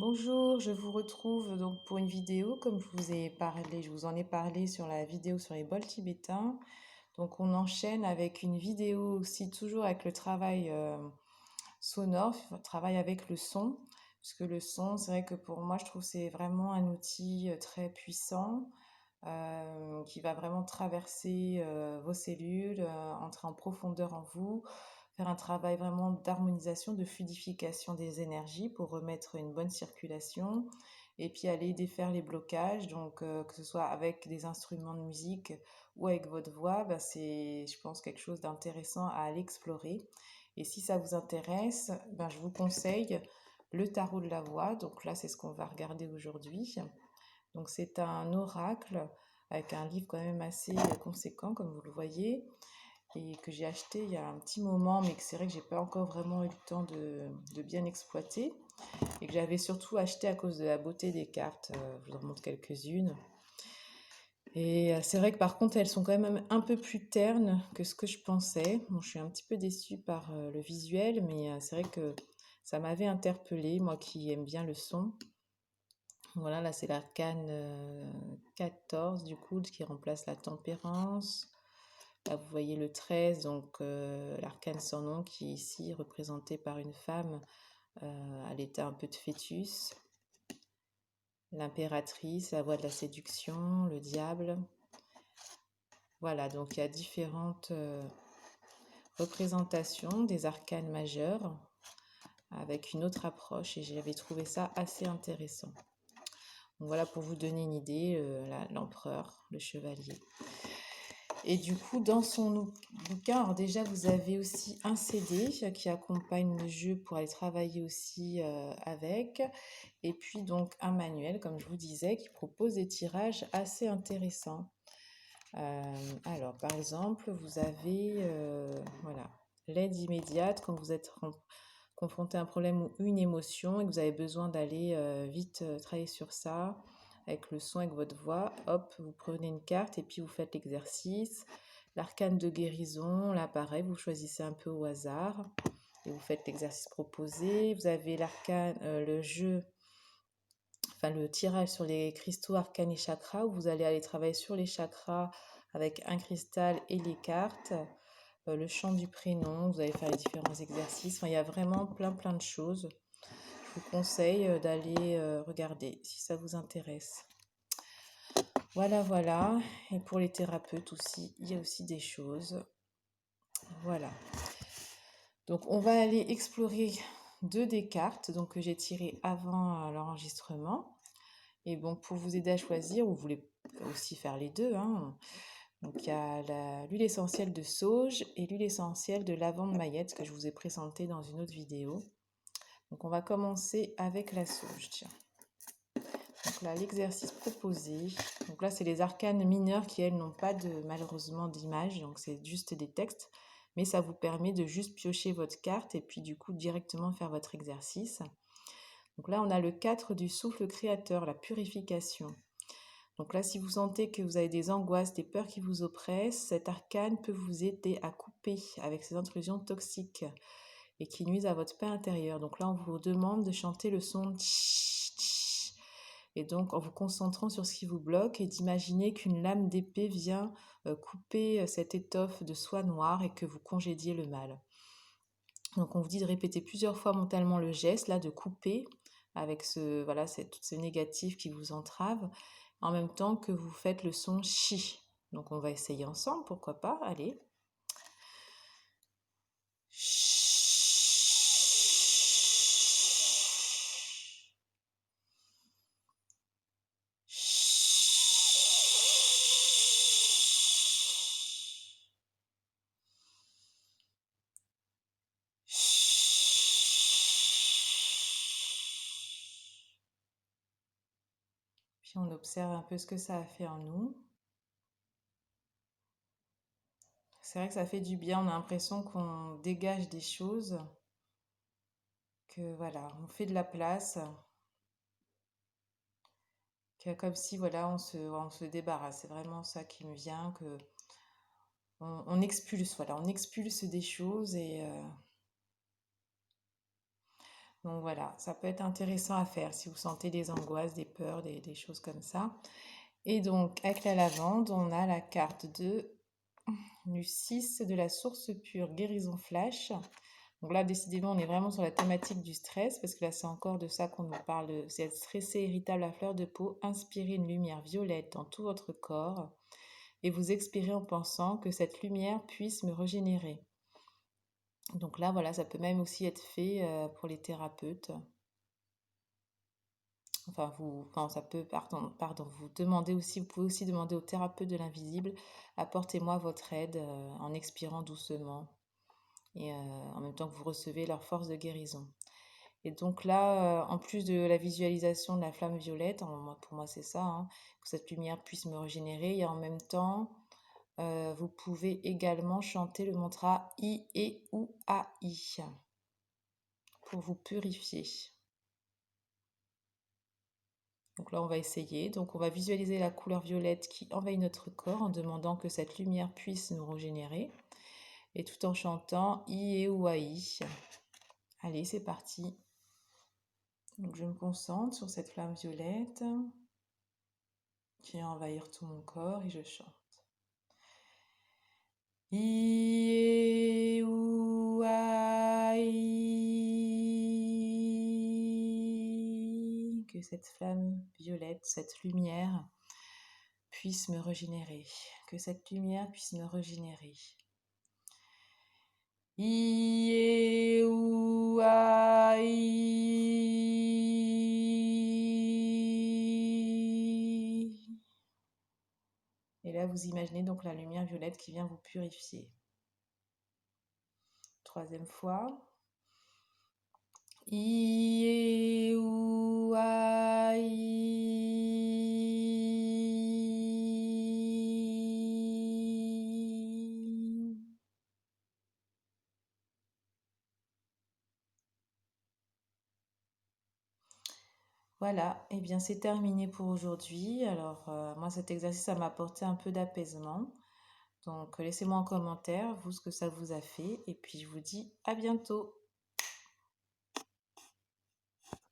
Bonjour, je vous retrouve donc pour une vidéo, comme je vous en ai parlé sur la vidéo sur les bols tibétains. Donc on enchaîne avec une vidéo aussi toujours avec le travail sonore, travail avec le son, puisque le son, c'est vrai que pour moi, je trouve que c'est vraiment un outil très puissant qui va vraiment traverser vos cellules, entrer en profondeur en vous, faire un travail vraiment d'harmonisation, de fluidification des énergies pour remettre une bonne circulation et puis aller défaire les blocages. Donc, que ce soit avec des instruments de musique ou avec votre voix, bah, c'est, je pense, quelque chose d'intéressant à aller explorer. Et si ça vous intéresse, ben, je vous conseille le tarot de la voix. Donc là, c'est ce qu'on va regarder aujourd'hui. Donc c'est un oracle avec un livre quand même assez conséquent, comme vous le voyez, et que j'ai acheté il y a un petit moment, mais que c'est vrai que j'ai pas encore vraiment eu le temps de bien exploiter, et que j'avais surtout acheté à cause de la beauté des cartes. Je vous en montre quelques-unes. Et c'est vrai que par contre, elles sont quand même un peu plus ternes que ce que je pensais. Bon, je suis un petit peu déçue par le visuel, mais c'est vrai que ça m'avait interpellée, moi qui aime bien le son. Voilà, là c'est l'arcane 14 du coup qui remplace la tempérance. Là vous voyez le 13, donc l'arcane sans nom qui est ici représenté par une femme à l'état un peu de fœtus. L'impératrice, la voix de la séduction, le diable. Voilà, donc il y a différentes représentations des arcanes majeurs avec une autre approche et j'avais trouvé ça assez intéressant. Donc voilà pour vous donner une idée, l'empereur, le chevalier. Et du coup, dans son bouquin, alors déjà, vous avez aussi un CD qui accompagne le jeu pour aller travailler aussi avec. Et puis donc un manuel, comme je vous disais, qui propose des tirages assez intéressants. Alors, par exemple, vous avez voilà, l'aide immédiate quand vous êtes confronté à un problème ou une émotion et que vous avez besoin d'aller vite travailler sur ça avec le son, avec votre voix. Hop, vous prenez une carte et puis vous faites l'exercice. L'arcane de guérison, là pareil, vous choisissez un peu au hasard et vous faites l'exercice proposé. Vous avez l'arcane, le jeu, enfin le tirage sur les cristaux arcanes et chakras où vous allez aller travailler sur les chakras avec un cristal et les cartes. Le chant du prénom, vous allez faire les différents exercices. Enfin, il y a vraiment plein de choses. Je vous conseille d'aller regarder si ça vous intéresse. Voilà. Et pour les thérapeutes aussi, il y a aussi des choses. Voilà. Donc, on va aller explorer deux des cartes donc, que j'ai tirées avant l'enregistrement. Et bon, pour vous aider à choisir, vous voulez aussi faire les deux, hein. Donc il y a l'huile essentielle de sauge et l'huile essentielle de lavande maillette que je vous ai présentée dans une autre vidéo. Donc on va commencer avec la sauge, tiens. Donc là, l'exercice proposé. Donc là, c'est les arcanes mineurs qui, elles, n'ont pas malheureusement d'image. Donc c'est juste des textes. Mais ça vous permet de juste piocher votre carte et puis du coup directement faire votre exercice. Donc là, on a le 4 du souffle créateur, la purification. Donc là, si vous sentez que vous avez des angoisses, des peurs qui vous oppressent, cet arcane peut vous aider à couper avec ces intrusions toxiques et qui nuisent à votre paix intérieure. Donc là, on vous demande de chanter le son tch, tch, et donc en vous concentrant sur ce qui vous bloque et d'imaginer qu'une lame d'épée vient couper cette étoffe de soie noire et que vous congédiez le mal. Donc on vous dit de répéter plusieurs fois mentalement le geste là de couper avec tout ce négatif qui vous entrave en même temps que vous faites le son chi. Donc on va essayer ensemble, pourquoi pas, allez. Puis on observe un peu ce que ça a fait en nous. C'est vrai que ça fait du bien, on a l'impression qu'on dégage des choses, que voilà, on fait de la place, que comme si voilà, on se débarrasse. C'est vraiment ça qui me vient, que on expulse, voilà, on expulse des choses et Donc voilà, ça peut être intéressant à faire si vous sentez des angoisses, des peurs, des choses comme ça. Et donc avec la lavande, on a la carte du 6 de la source pure guérison flash. Donc là, décidément, on est vraiment sur la thématique du stress, parce que là, c'est encore de ça qu'on nous parle. C'est être stressé, irritable à fleur de peau, inspirez une lumière violette dans tout votre corps et vous expirez en pensant que cette lumière puisse me régénérer. Donc là, voilà, ça peut même aussi être fait pour les thérapeutes. Enfin, enfin, ça peut, pardon, vous demandez aussi, vous pouvez aussi demander au thérapeute de l'invisible, apportez-moi votre aide en expirant doucement et en même temps que vous recevez leur force de guérison. Et donc là, en plus de la visualisation de la flamme violette, pour moi c'est ça, hein, que cette lumière puisse me régénérer, et en même temps, vous pouvez également chanter le mantra I, E, ou A, I pour vous purifier. Donc là, on va essayer. Donc on va visualiser la couleur violette qui envahit notre corps en demandant que cette lumière puisse nous régénérer. Et tout en chantant I, E, ou A, I. Allez, c'est parti. Donc je me concentre sur cette flamme violette qui va envahir tout mon corps et je chante. I, E, ou, A, I. Que cette flamme violette, cette lumière puisse me régénérer. Que cette lumière puisse me régénérer. I, E, ou, A, I. Et là, vous imaginez donc la lumière violette qui vient vous purifier. Troisième fois. I, E, ou, A, I. Voilà, et bien c'est terminé pour aujourd'hui. Alors moi cet exercice ça m'a apporté un peu d'apaisement. Donc laissez-moi en commentaire vous ce que ça vous a fait et puis je vous dis à bientôt.